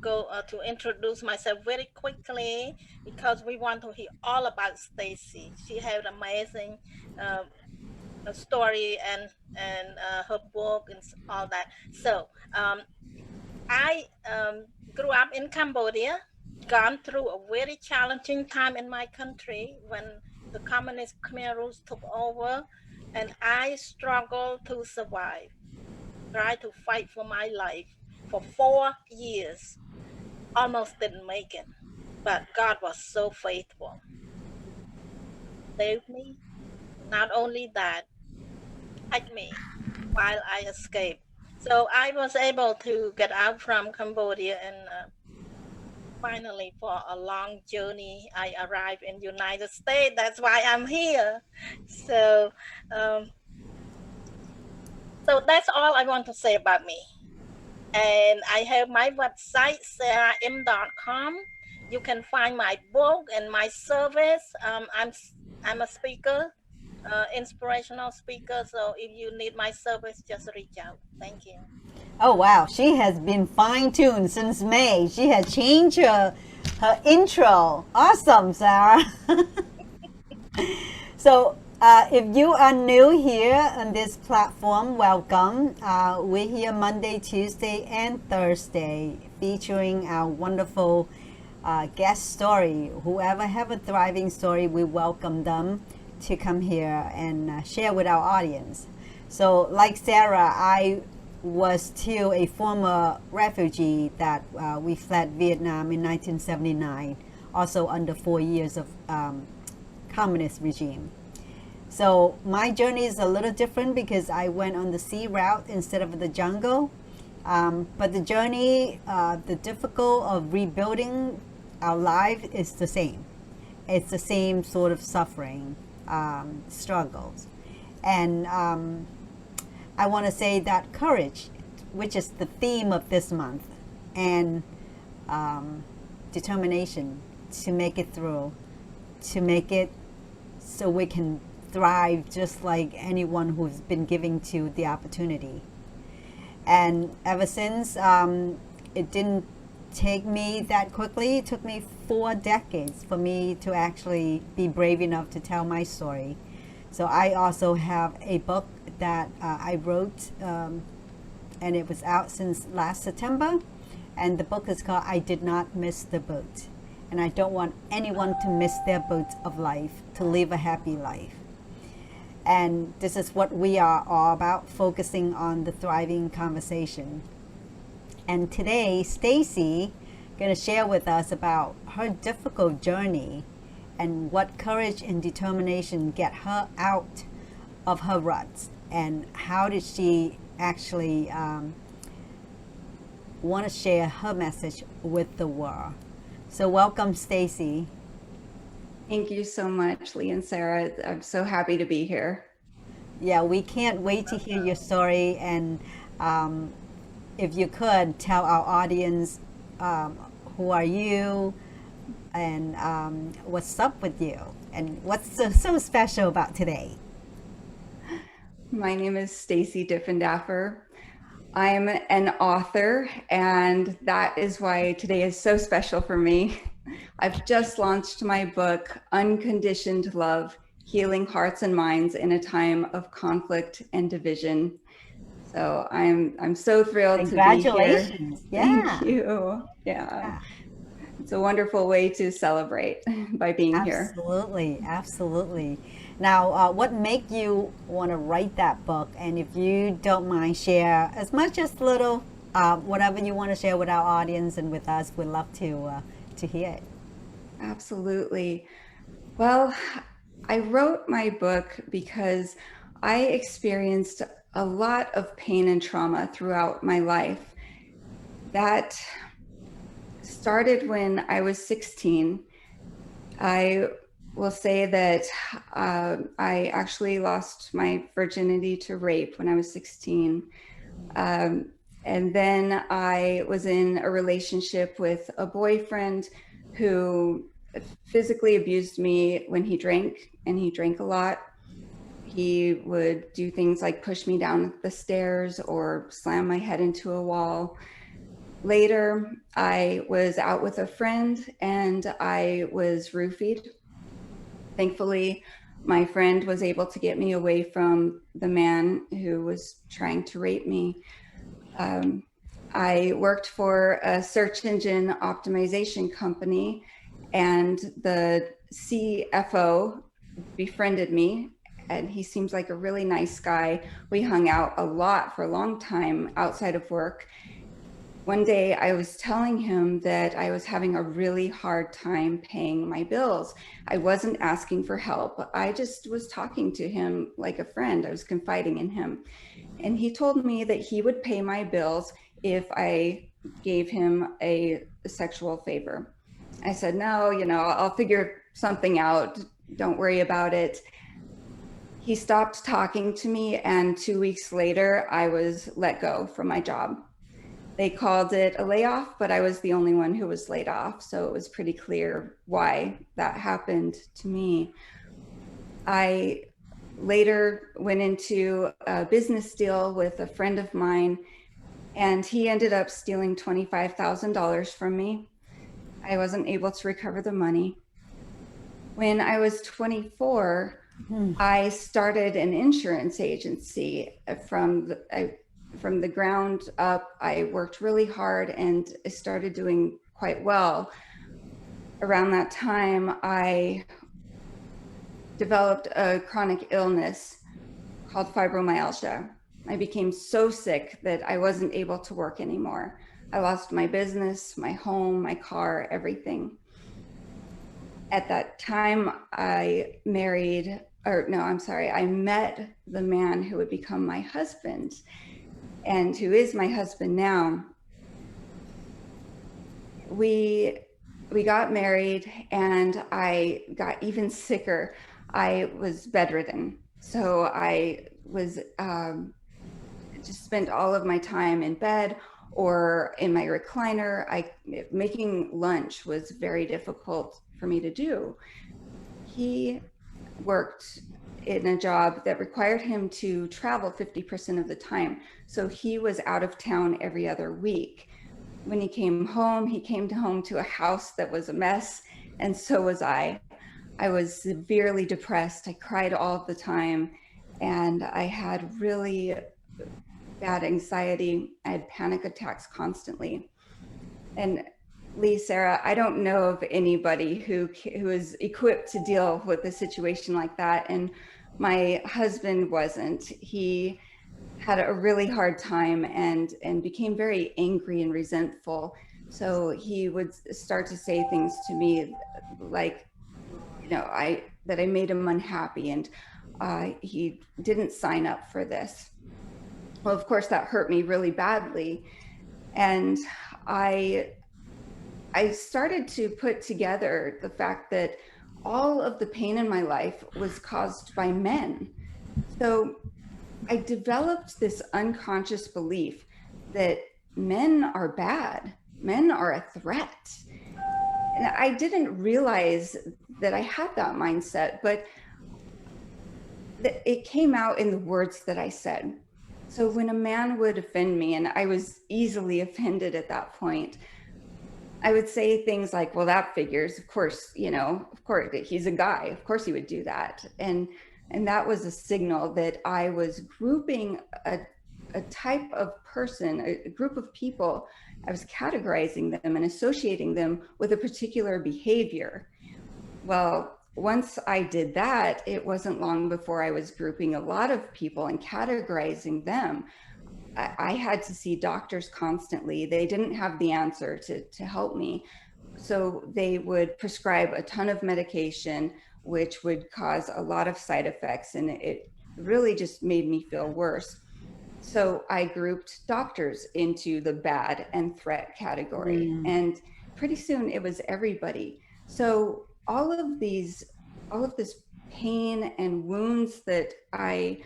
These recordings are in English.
go to introduce myself very quickly because we want to hear all about Staci. She had amazing uh, story and her book and all that. So I grew up in Cambodia, gone through a very challenging time in my country when the communist Khmer Rouge took over, and I struggled to survive, tried to fight for my life for 4 years, almost didn't make it, but God was so faithful, saved me. Not only that, hide me while I escaped. So I was able to get out from Cambodia and finally for a long journey I arrived in United States. That's why I'm here. So um, so that's all I want to say about me. And I have my website sarahim.com. You can find my book and my service. I'm a speaker, inspirational speaker. So if you need my service, just reach out. Thank you. Oh wow, she has been fine-tuned since May. She has changed her intro. Awesome, Sarah. So if you are new here on this platform, welcome. We're here Monday, Tuesday, and Thursday featuring our wonderful guest story. Whoever have a thriving story, we welcome them to come here and share with our audience. So like Sarah, I was too a former refugee that we fled Vietnam in 1979, also under 4 years of communist regime. So my journey is a little different because I went on the sea route instead of the jungle. But the journey, the difficult of rebuilding our life is the same. It's the same sort of suffering, struggles. And I want to say that courage, which is the theme of this month, and determination to make it through, to make it so we can thrive just like anyone who's been given to the opportunity. And ever since, it didn't take me that quickly. It took me 4 decades for me to actually be brave enough to tell my story. So I also have a book that I wrote, and it was out since last September. And the book is called I Did Not Miss the Boat. And I don't want anyone to miss their boat of life, to live a happy life. And this is what we are all about, focusing on the thriving conversation. And today, Staci going to share with us about her difficult journey and what courage and determination get her out of her ruts, and how did she actually want to share her message with the world. So welcome, Staci. Thank you so much, Lee and Sarah. I'm so happy to be here. Yeah, we can't wait to hear your story. And if you could tell our audience, who are you, and what's up with you, and what's so special about today? My name is Staci Diffendaffer. I'm an author, and that is why today is so special for me. I've just launched my book, Unconditioned Love, Healing Hearts and Minds in a Time of Conflict and Division. So I'm so thrilled to be here. Congratulations. Yeah. Thank you. Yeah. It's a wonderful way to celebrate by being here. Absolutely, absolutely. Now, what make you want to write that book? And if you don't mind, share as much as little, whatever you want to share with our audience and with us. We'd love to hear it. Absolutely. Well, I wrote my book because I experienced a lot of pain and trauma throughout my life. That started when I was 16. I will say that I actually lost my virginity to rape when I was 16. And then I was in a relationship with a boyfriend who physically abused me when he drank, and he drank a lot. He would do things like push me down the stairs or slam my head into a wall. Later, I was out with a friend and I was roofied. Thankfully, my friend was able to get me away from the man who was trying to rape me. Um, I worked for a search engine optimization company, and the CFO befriended me, and he seems like a really nice guy. We hung out a lot for a long time outside of work. One day I was telling him that I was having a really hard time paying my bills. I wasn't asking for help. I just was talking to him like a friend. I was confiding in him. And he told me that he would pay my bills if I gave him a sexual favor. I said, no, I'll figure something out. Don't worry about it. He stopped talking to me, and 2 weeks later, I was let go from my job. They called it a layoff, but I was the only one who was laid off. So it was pretty clear why that happened to me. I later went into a business deal with a friend of mine, and he ended up stealing $25,000 from me. I wasn't able to recover the money. When I was 24, I started an insurance agency from the ground up. I worked really hard and I started doing quite well. Around that time, I developed a chronic illness called fibromyalgia. I became so sick that I wasn't able to work anymore. I lost my business, my home, my car, everything. At that time, I met the man who would become my husband and who is my husband now. We got married, and I got even sicker. I was bedridden, so I was just spent all of my time in bed or in my recliner. Making lunch was very difficult for me to do. He worked in a job that required him to travel 50% of the time. So he was out of town every other week. When he came home to a house that was a mess, and so was I. I was severely depressed. I cried all the time, and I had really bad anxiety. I had panic attacks constantly. And Lee, Sarah, I don't know of anybody who is equipped to deal with a situation like that. And my husband wasn't. He had a really hard time and became very angry and resentful. So he would start to say things to me like, that I made him unhappy, and he didn't sign up for this. Well, of course, that hurt me really badly. And I started to put together the fact that all of the pain in my life was caused by men. So I developed this unconscious belief that men are bad, men are a threat. And I didn't realize that I had that mindset, but it came out in the words that I said. So when a man would offend me, and I was easily offended at that point, I would say things like, well, that figures, of course, he's a guy, of course he would do that. And that was a signal that I was grouping a type of person, a group of people. I was categorizing them and associating them with a particular behavior. Well, once I did that, it wasn't long before I was grouping a lot of people and categorizing them. I had to see doctors constantly. They didn't have the answer to help me. So they would prescribe a ton of medication, which would cause a lot of side effects, and it really just made me feel worse. So I grouped doctors into the bad and threat category, and pretty soon it was everybody. So all of this pain and wounds that I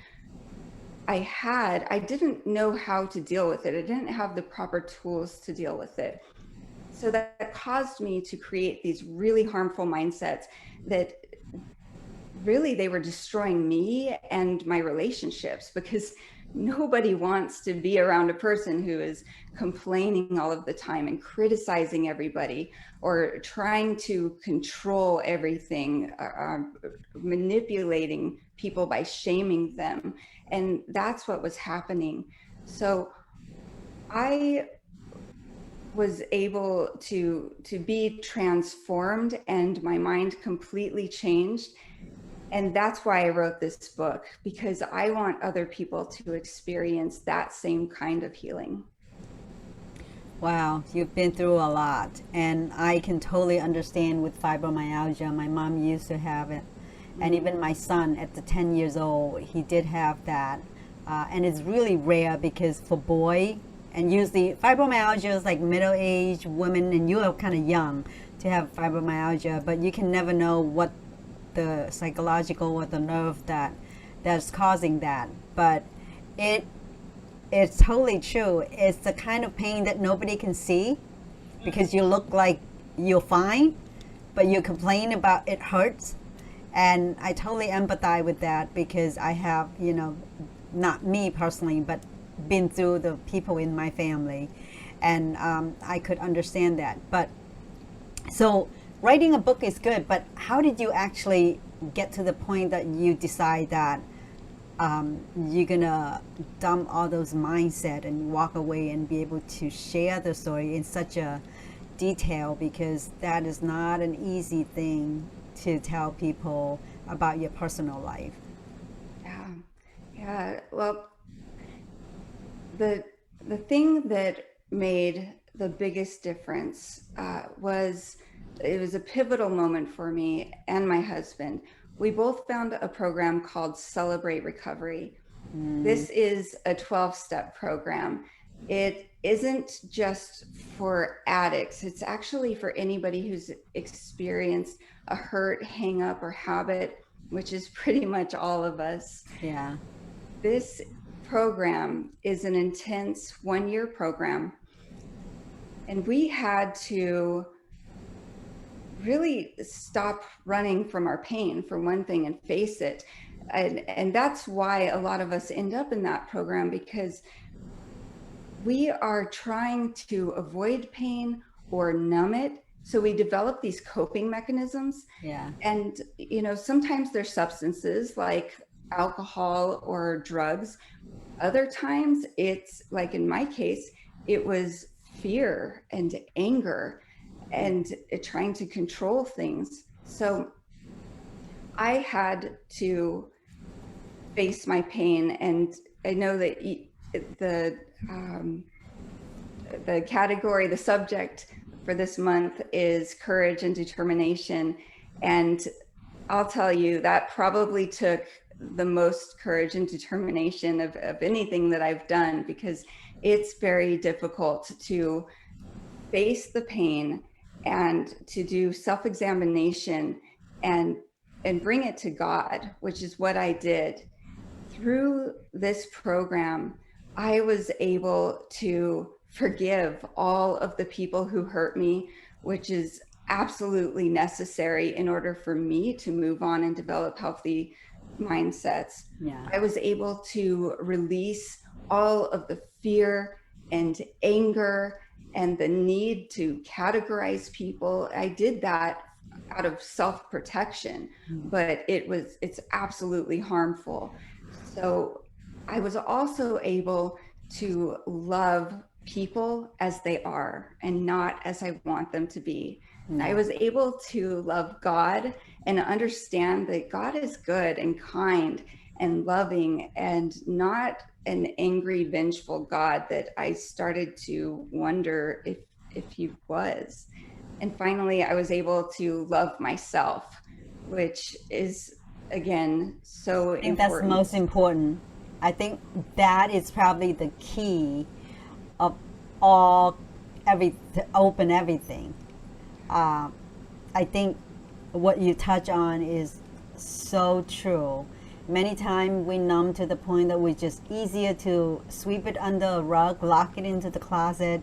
had, I didn't know how to deal with it. I didn't have the proper tools to deal with it. So that caused me to create these really harmful mindsets that really, they were destroying me and my relationships, because nobody wants to be around a person who is complaining all of the time and criticizing everybody or trying to control everything, manipulating people by shaming them. And that's what was happening. So I was able to be transformed, and my mind completely changed. And that's why I wrote this book, because I want other people to experience that same kind of healing. Wow, you've been through a lot, and I can totally understand with fibromyalgia. My mom used to have it, and even my son at the 10 years old, he did have that. And it's really rare because for boy, and usually fibromyalgia is like middle-aged women, and you are kind of young to have fibromyalgia, but you can never know what the psychological or the nerve that's causing that. But it it's totally true. It's the kind of pain that nobody can see because you look like you're fine, but you complain about it hurts. And I totally empathize with that because I have, not me personally, but been through the people in my family. And I could understand that. But so writing a book is good, but how did you actually get to the point that you decide that you're gonna dump all those mindset and walk away and be able to share the story in such a detail, because that is not an easy thing to tell people about your personal life. Yeah. Yeah. Well, the thing that made the biggest difference was it was a pivotal moment for me and my husband. We both found a program called Celebrate Recovery. This is a 12-step program. It isn't just for addicts. It's actually for anybody who's experienced a hurt, hang up, or habit, which is pretty much all of us. Yeah. This program is an intense 1-year program, and we had to really stop running from our pain, for one thing, and face it. And that's why a lot of us end up in that program, because we are trying to avoid pain or numb it. So we develop these coping mechanisms. Yeah. And, sometimes there's substances like alcohol or drugs. Other times it's like, in my case, it was fear and anger and trying to control things. So I had to face my pain. And I know that the category, the subject for this month is courage and determination. And I'll tell you, that probably took the most courage and determination of anything that I've done, because it's very difficult to face the pain and to do self-examination and bring it to God, which is what I did. Through this program, I was able to forgive all of the people who hurt me, which is absolutely necessary in order for me to move on and develop healthy mindsets. Yeah. I was able to release all of the fear and anger and the need to categorize people. I did that out of self-protection, but it's absolutely harmful. So I was also able to love people as they are and not as I want them to be. No. I was able to love God and understand that God is good and kind and loving, and not an angry, vengeful God that I started to wonder if he was. And finally, I was able to love myself, which is, again, so I think important. that's the most important. I think that is probably the key of to open everything. I think what you touch on is so true. Many times we numb to the point that we're just easier to sweep it under a rug, lock it into the closet,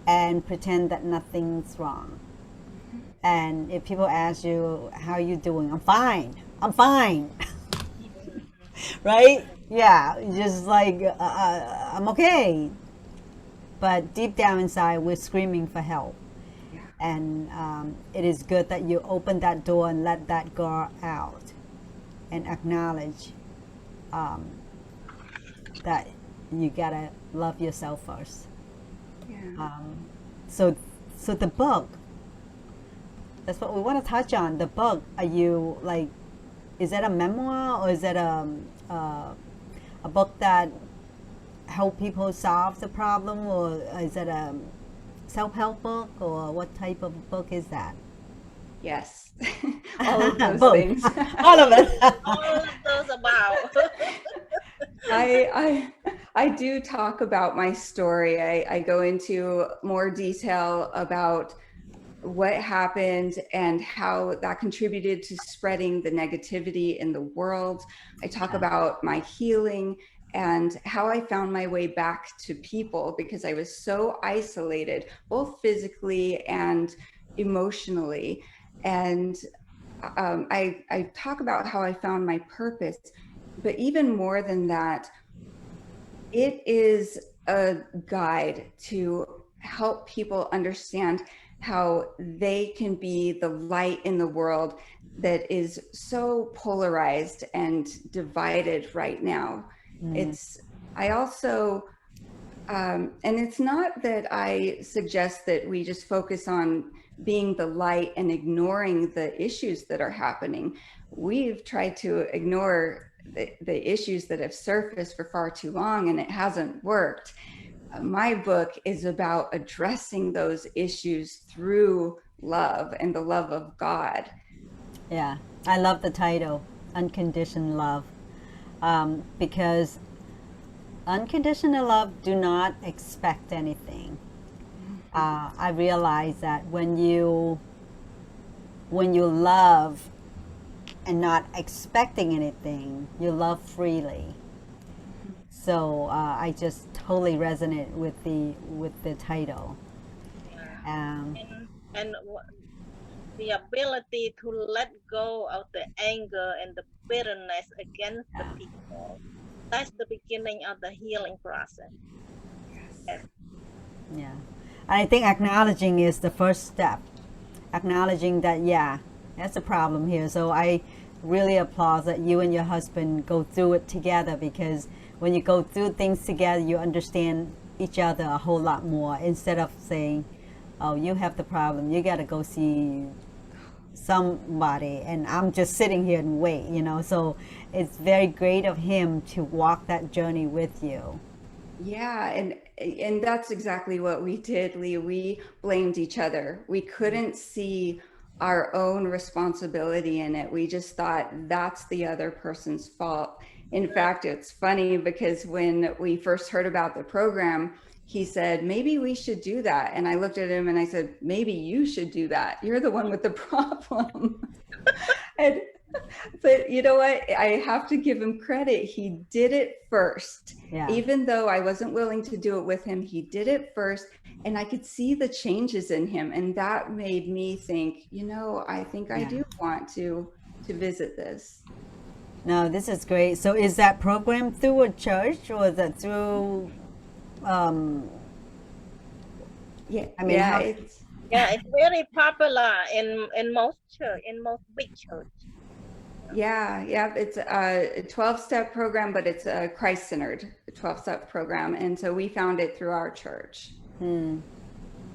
and pretend that nothing's wrong. And if people ask you, how are you doing? I'm fine. I'm fine. Right? Yeah, just like I'm okay, but deep down inside we're screaming for help. Yeah. And it is good that you open that door and let that go out and acknowledge um, that you gotta love yourself first. Yeah. Um, so, so the book, that's what we want to touch on. The book, are you like, is that a memoir or is that a book that help people solve the problem, or is it a self-help book, or what type of book is that? Yes. All of those Both, things. all of All it. of those about. I do talk about my story. I go into more detail about what happened and how that contributed to spreading the negativity in the world. I talk about my healing and how I found my way back to people because I was so isolated, both physically and emotionally. And I talk about how I found my purpose. But even more than that, it is a guide to help people understand how they can be the light in the world that is so polarized and divided right now. Mm, It's, I also, and it's not that I suggest that we just focus on being the light and ignoring the issues that are happening. We've tried to ignore the issues that have surfaced for far too long, and it hasn't worked. My book is about addressing those issues through love and the love of God. yeah, I love the title, Unconditioned Love, because unconditional love do not expect anything. I realize that when you love and not expecting anything, you love freely. So I just totally resonate with the title. Yeah. Um, And the ability to let go of the anger and the bitterness against the yeah, people. That's the beginning of the healing process. Yes. And yeah. I think acknowledging is the first step. Acknowledging that, yeah, that's a problem here. So I really applaud that you and your husband go through it together, because when you go through things together, you understand each other a whole lot more, instead of saying, oh, you have the problem, you got to go see somebody and I'm just sitting here and wait, you know. So it's very great of him to walk that journey with you. Yeah, and that's exactly what we did, Lee. We blamed each other. We couldn't see our own responsibility in it. We just thought that's the other person's fault. In fact, it's funny because when we first heard about the program, he said, maybe we should do that. And I looked at him and I said, maybe you should do that. You're the one with the problem. And but you know what? I have to give him credit. He did it first. Yeah, Even though I wasn't willing to do it with him, he did it first. And I could see the changes in him. And that made me think, you know, I think I yeah. do want to visit this. No, this is great. So is that program through a church, or is that through, um, Yeah, I mean, yeah, how? it's yeah, it's very popular in most church, in most big church. yeah, it's a 12-step program, but it's a Christ-centered 12-step program. And so we found it through our church. Hmm.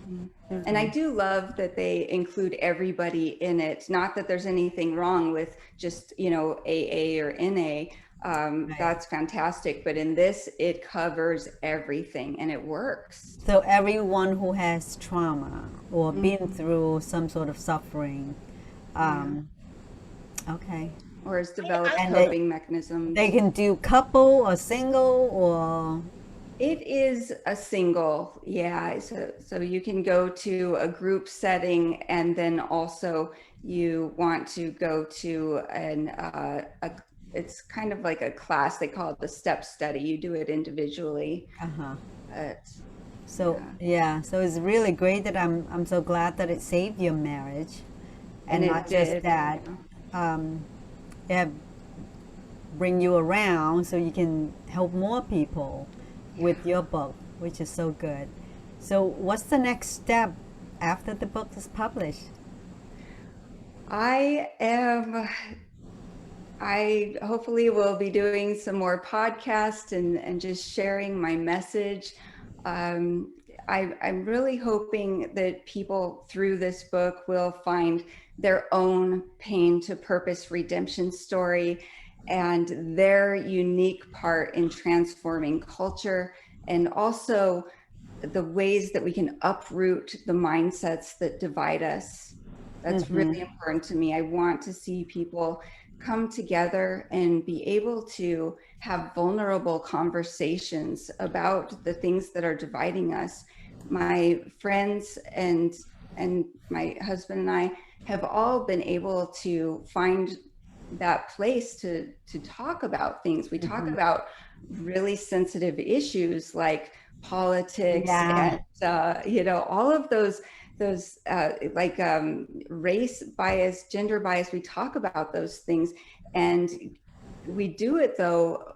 Mhm. And I Okay. do love that they include everybody in it. Not that there's anything wrong with just, you know, AA or NA. Right. That's fantastic. But in this, it covers everything and it works. So everyone who has trauma or been Mhm. through some sort of suffering, Yeah. um, okay, Or has I developed and coping they mechanisms. can do couple or single or It is a single, yeah. So you can go to a group setting, and then also you want to go to it's kind of like a class. They call it the step study. You do it individually. uh-huh. But So yeah, yeah, so it's really great that I'm so glad that it saved your marriage, and and it not just did. that. Yeah. You have bring you around so you can help more people Yeah. with your book, which is so good. So, what's the next step after the book is published? I am I hopefully will be doing some more podcasts and just sharing my message. Um, I'm really hoping that people through this book will find their own pain to purpose redemption story and their unique part in transforming culture, and also the ways that we can uproot the mindsets that divide us. That's really important to me. I want to see people come together and be able to have vulnerable conversations about the things that are dividing us. My friends and my husband and I have all been able to find that place to talk about things. We talk about really sensitive issues like politics Yeah, and all of those like race bias, gender bias. We talk about those things, and we do it though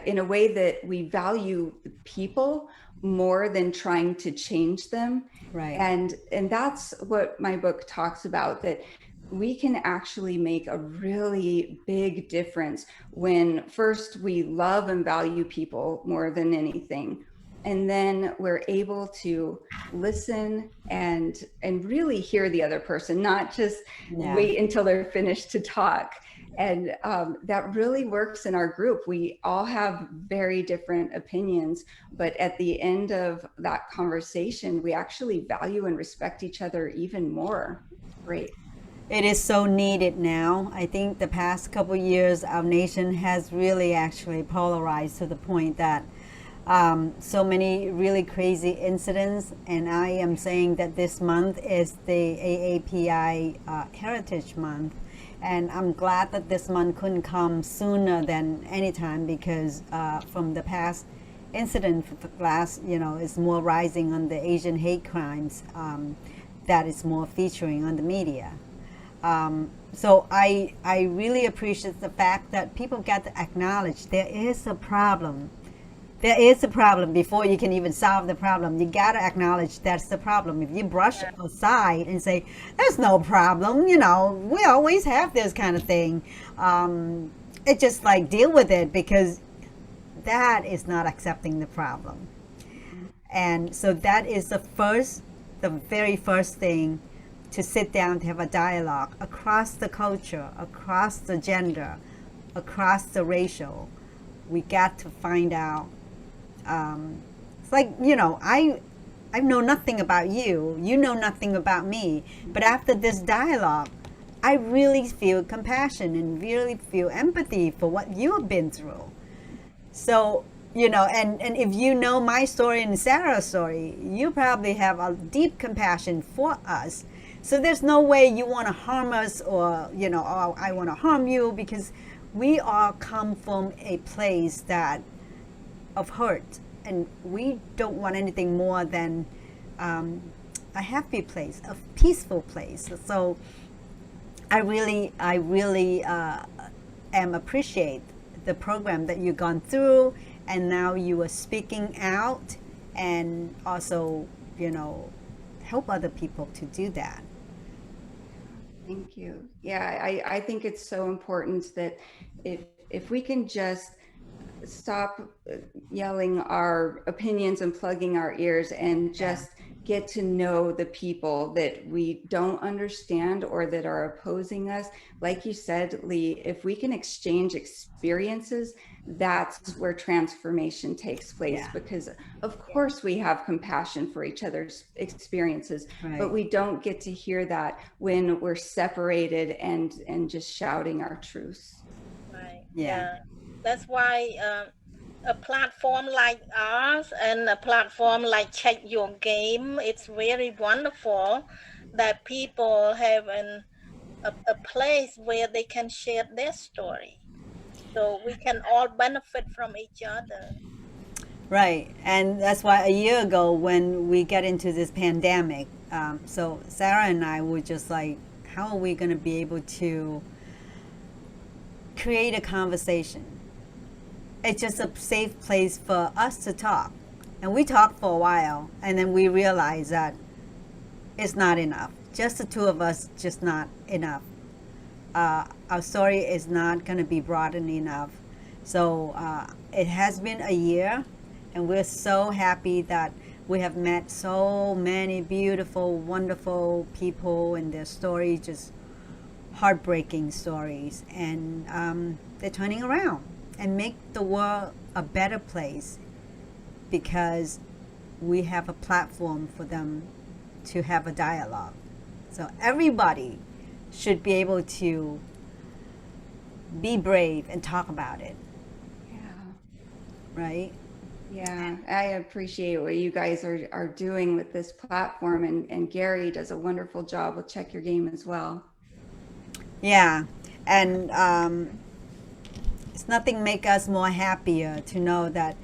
in a way that we value the people more than trying to change them. right. And that's what my book talks about, that we can actually make a really big difference when first we love and value people more than anything, and then we're able to listen and really hear the other person, not just Yeah. wait until they're finished to talk. And that really works in our group. We all have very different opinions, but at the end of that conversation, we actually value and respect each other even more. Great. It is so needed now. I think the past couple years, our nation has really actually polarized to the point that so many really crazy incidents. And I am saying that this month is the AAPI Heritage Month. And I'm glad that this month couldn't come sooner than any time, because from the past incident last, is more rising on the Asian hate crimes that is more featuring on the media. So I really appreciate the fact that people get to acknowledge there is a problem. There is a problem before you can even solve the problem. You got to acknowledge that's the problem. If you brush it aside and say, there's no problem, we always have this kind of thing. It just like deal with it, because that is not accepting the problem. And so that is the very first thing, to sit down to have a dialogue across the culture, across the gender, across the racial. We got to find out. It's like, I know nothing about you. You know nothing about me. But after this dialogue, I really feel compassion and really feel empathy for what you have been through. So, and if you know my story and Sarah's story, you probably have a deep compassion for us. So there's no way you want to harm us, or, oh, I want to harm you, because we all come from a place of hurt, and we don't want anything more than a happy place, a peaceful place. So I really am appreciate the program that you've gone through, and now you are speaking out, and also help other people to do that. Thank you. Yeah, I think it's so important that if we can just stop yelling our opinions and plugging our ears, and just get to know the people that we don't understand or that are opposing us. Like you said, Lee, if we can exchange experiences, that's where transformation takes place. Yeah. Because of course we have compassion for each other's experiences, Right. but we don't get to hear that when we're separated and just shouting our truths. Right. Yeah. That's why a platform like ours and a platform like Check Your Game, it's very wonderful that people have a place where they can share their story. So we can all benefit from each other. Right. And that's why a year ago, when we get into this pandemic, so Sarah and I were just like, how are we going to be able to create a conversation. It's just a safe place for us to talk. And we talked for a while, and then we realized that it's not enough. Just the two of us, just not enough. Our story is not going to be broadened enough. So it has been a year, and we're so happy that we have met so many beautiful, wonderful people, and their stories just heartbreaking stories, and they're turning around and make the world a better place because we have a platform for them to have a dialogue. So everybody should be able to be brave and talk about it, Yeah. right? Yeah, I appreciate what you guys are doing with this platform, and Gary does a wonderful job with Check Your Game as well. Yeah, and it's nothing make us more happier to know that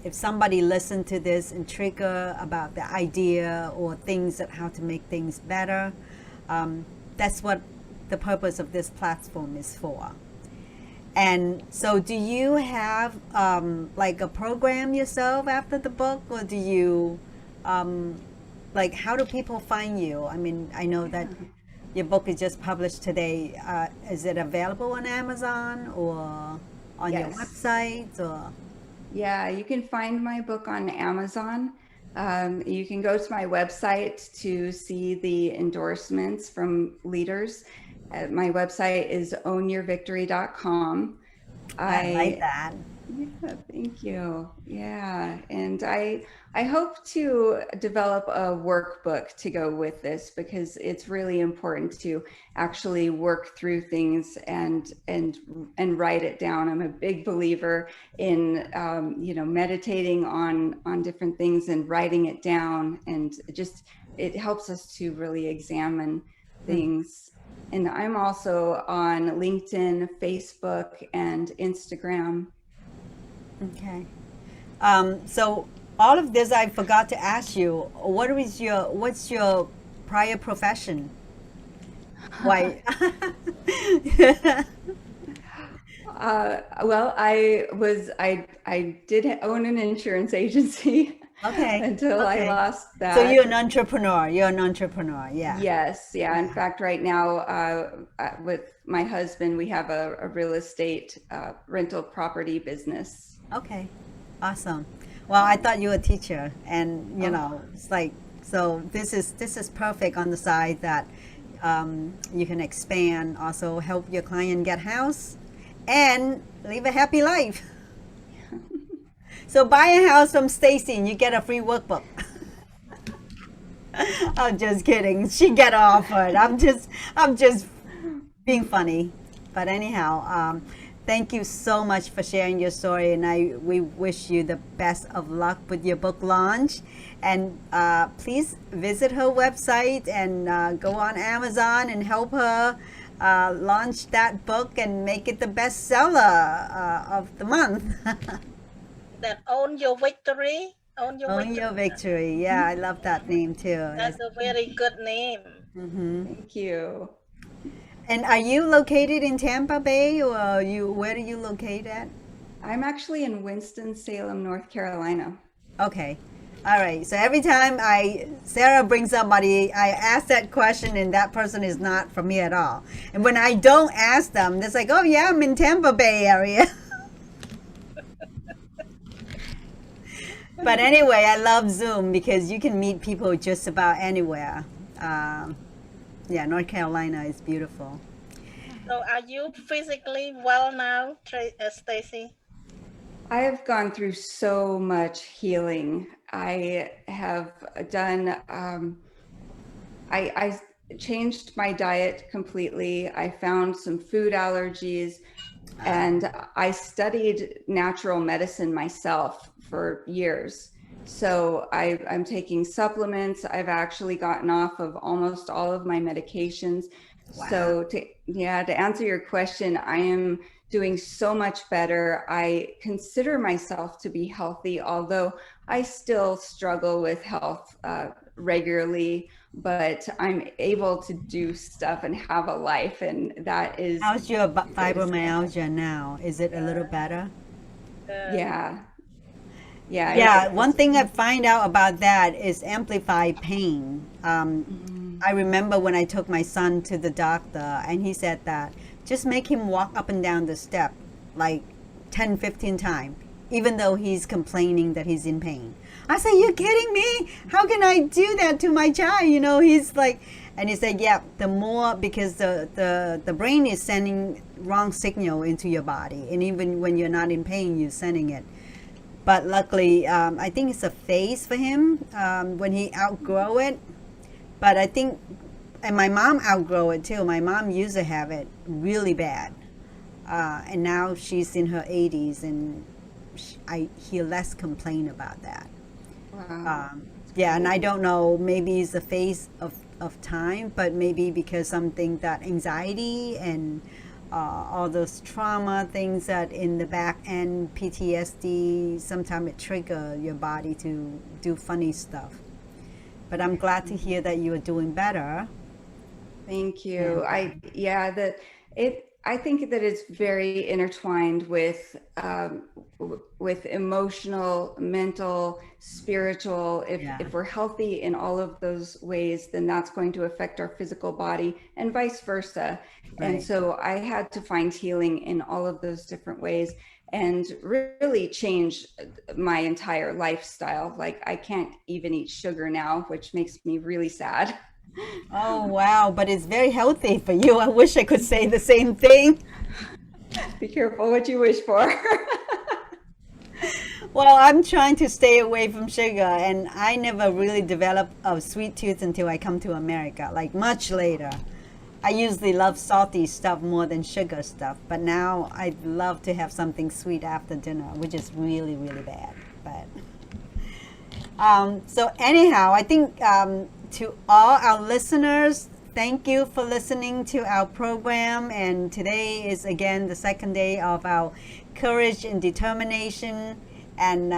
if somebody listened to this and trigger about the idea or things that how to make things better, that's what the purpose of this platform is for. And so do you have like a program yourself after the book, or do you like, how do people find you? I mean, I know that your book is just published today. Is it available on Amazon or on your Yes. website, or? Yeah, you can find my book on Amazon. You can go to my website to see the endorsements from leaders. My website is ownyourvictory.com. I like I that. Yeah, thank you. Yeah, and I hope to develop a workbook to go with this, because it's really important to actually work through things and write it down. I'm a big believer in meditating on different things and writing it down, and it helps us to really examine things. And I'm also on LinkedIn, Facebook, and Instagram. Okay. So all of this I forgot to ask you. What's your prior profession? Why? Well, I did own an insurance agency Okay. until I Okay. lost So you're that. an entrepreneur. You're an entrepreneur. Yeah. Yes, yeah. In Yeah. fact, right now, with my husband, we have a real estate rental property business. Okay. Awesome. Well, I thought you were a teacher, and Oh, it's like, so this is perfect on the side that you can expand, also help your client get house, and live a happy life. So buy a house from Stacy, and you get a free workbook. I'm just kidding. She get offered. I'm just being funny. But anyhow, thank you so much for sharing your story, and we wish you the best of luck with your book launch. And please visit her website and go on Amazon and help her launch that book and make it the bestseller of the month. That own your victory. Own your Own your victory. victory. Yeah, I love that name too. That's a very good name. thank you. And are you located in Tampa Bay, or where do you locate at? I'm actually in Winston-Salem, North Carolina. Okay. All right. So every time Sarah brings somebody, I ask that question, and that person is not from here at all. And when I don't ask them, it's like, oh yeah, I'm in Tampa Bay area. But anyway, I love Zoom because you can meet people just about anywhere. Yeah, North Carolina is beautiful. So, are you physically well now, Stacy? I have gone through so much healing. I have done, I changed my diet completely. I found some food allergies, and I studied natural medicine myself for years. So I'm taking supplements. I've actually gotten off of almost all of my medications. Wow. So to answer your question, I am doing so much better. I consider myself to be healthy, although I still struggle with health regularly. but I'm able to do stuff and have a life, and How's your that is fibromyalgia now? Is it a little better? Good. yeah, yeah, Yeah, one it's thing I find out about that is amplified pain. mm, I remember when I took my son to the doctor, and he said that just make him walk up and down the step like 10, 15 times, even though he's complaining that he's in pain. I said, "You're kidding me? How can I do that to my child?" You know, he's like, and he said, "Yeah, the more, because the brain is sending wrong signal into your body, and even when you're not in pain, you're sending it." But luckily, I think it's a phase for him when he outgrow it. But I think, and my mom outgrow it too. My mom used to have it really bad, and now she's in her 80s, and I hear less complaint about that. wow, Yeah, and I don't know, maybe it's a phase of time, but maybe because something that anxiety and all those trauma things that in the back end, PTSD, sometimes it trigger your body to do funny stuff. But I'm glad to hear that you are doing better. thank you. And I think that it's very intertwined with emotional, mental, spiritual. yeah, If we're healthy in all of those ways, then that's going to affect our physical body and vice versa. And right. so I had to find healing in all of those different ways and really change my entire lifestyle. Like I can't even eat sugar now, which makes me really sad. Oh, wow. But it's very healthy for you. I wish I could say the same thing. Be careful what you wish for. Well, I'm trying to stay away from sugar, and I never really developed a sweet tooth until I come to America, like much later. I usually love salty stuff more than sugar stuff, but now I'd love to have something sweet after dinner, which is really, really bad. But so anyhow, I think to all our listeners, thank you for listening to our program. And today is again the second day of our courage and determination. And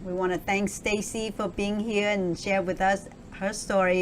we want to thank Staci for being here and share with us her story.